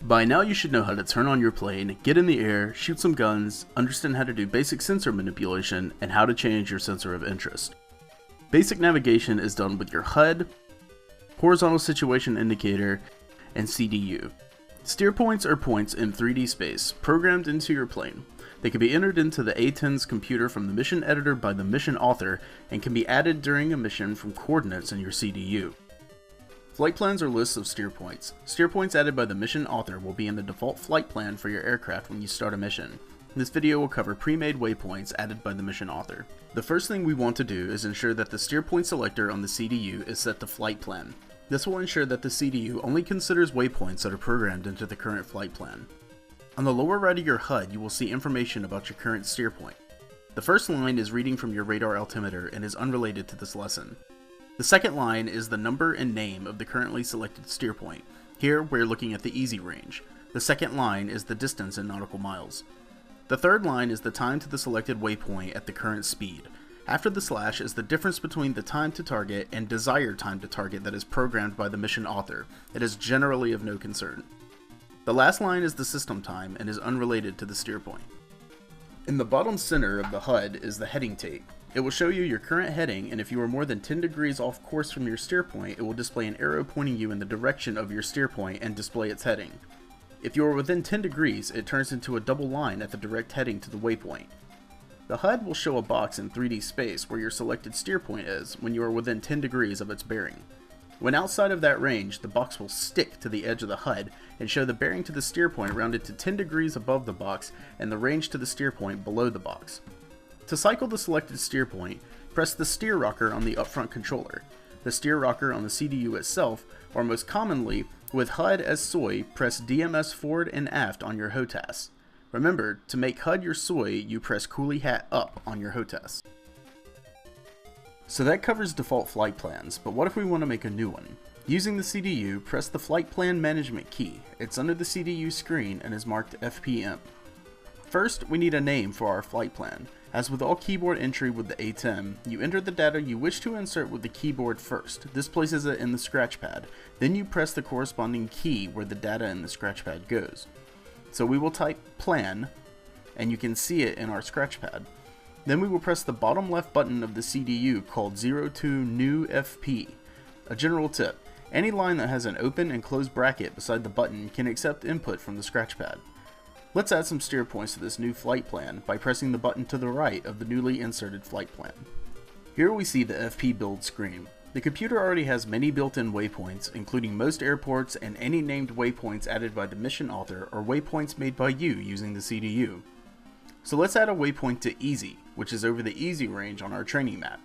By now you should know how to turn on your plane, get in the air, shoot some guns, understand how to do basic sensor manipulation, and how to change your sensor of interest. Basic navigation is done with your HUD, horizontal situation indicator, and CDU. Steer points are points in 3D space, programmed into your plane. They can be entered into the A-10's computer from the mission editor by the mission author, and can be added during a mission from coordinates in your CDU. Flight plans are lists of steer points. Steer points added by the mission author will be in the default flight plan for your aircraft when you start a mission. This video will cover pre-made waypoints added by the mission author. The first thing we want to do is ensure that the steer point selector on the CDU is set to flight plan. This will ensure that the CDU only considers waypoints that are programmed into the current flight plan. On the lower right of your HUD, you will see information about your current steer point. The first line is reading from your radar altimeter and is unrelated to this lesson. The second line is the number and name of the currently selected steer point. Here we're looking at the easy range. The second line is the distance in nautical miles. The third line is the time to the selected waypoint at the current speed. After the slash is the difference between the time to target and desired time to target that is programmed by the mission author. It is generally of no concern. The last line is the system time and is unrelated to the steer point. In the bottom center of the HUD is the heading tape. It will show you your current heading, and if you are more than 10 degrees off course from your steer point, it will display an arrow pointing you in the direction of your steer point and display its heading. If you are within 10 degrees, it turns into a double line at the direct heading to the waypoint. The HUD will show a box in 3D space where your selected steer point is when you are within 10 degrees of its bearing. When outside of that range, the box will stick to the edge of the HUD and show the bearing to the steer point rounded to 10 degrees above the box and the range to the steer point below the box. To cycle the selected steer point, press the steer rocker on the upfront controller, the steer rocker on the CDU itself, or most commonly, with HUD as SOI, press DMS forward and aft on your HOTAS. Remember, to make HUD your SOI, you press Coolie Hat up on your HOTAS. So that covers default flight plans, but what if we want to make a new one? Using the CDU, press the Flight Plan Management key. It's under the CDU screen and is marked FPM. First, we need a name for our flight plan. As with all keyboard entry with the A-10, you enter the data you wish to insert with the keyboard first. This places it in the scratch pad. Then you press the corresponding key where the data in the scratch pad goes. So we will type plan, and you can see it in our scratch pad. Then we will press the bottom left button of the CDU called 02 New FP. A general tip, any line that has an open and closed bracket beside the button can accept input from the scratch pad. Let's add some steer points to this new flight plan by pressing the button to the right of the newly inserted flight plan. Here we see the FP build screen. The computer already has many built-in waypoints, including most airports and any named waypoints added by the mission author or waypoints made by you using the CDU. So let's add a waypoint to Easy, which is over the Easy range on our training map.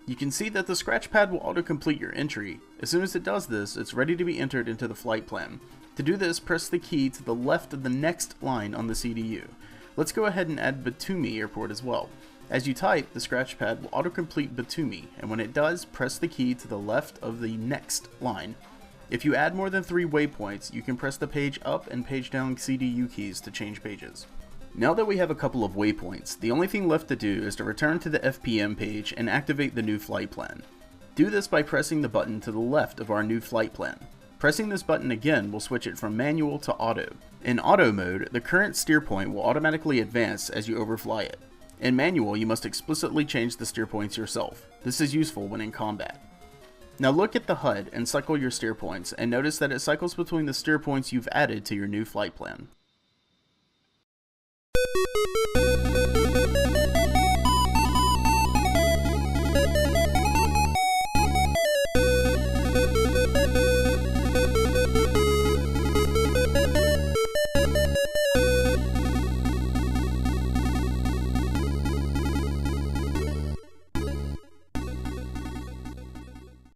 You can see that the scratch pad will autocomplete your entry. As soon as it does this, it's ready to be entered into the flight plan. To do this, press the key to the left of the next line on the CDU. Let's go ahead and add Batumi Airport as well. As you type, the scratch pad will autocomplete Batumi, and when it does, press the key to the left of the next line. If you add more than 3 waypoints, you can press the page up and page down CDU keys to change pages. Now that we have a couple of waypoints, the only thing left to do is to return to the FPM page and activate the new flight plan. Do this by pressing the button to the left of our new flight plan. Pressing this button again will switch it from manual to auto. In auto mode, the current steer point will automatically advance as you overfly it. In manual, you must explicitly change the steer points yourself. This is useful when in combat. Now look at the HUD and cycle your steer points, and notice that it cycles between the steer points you've added to your new flight plan.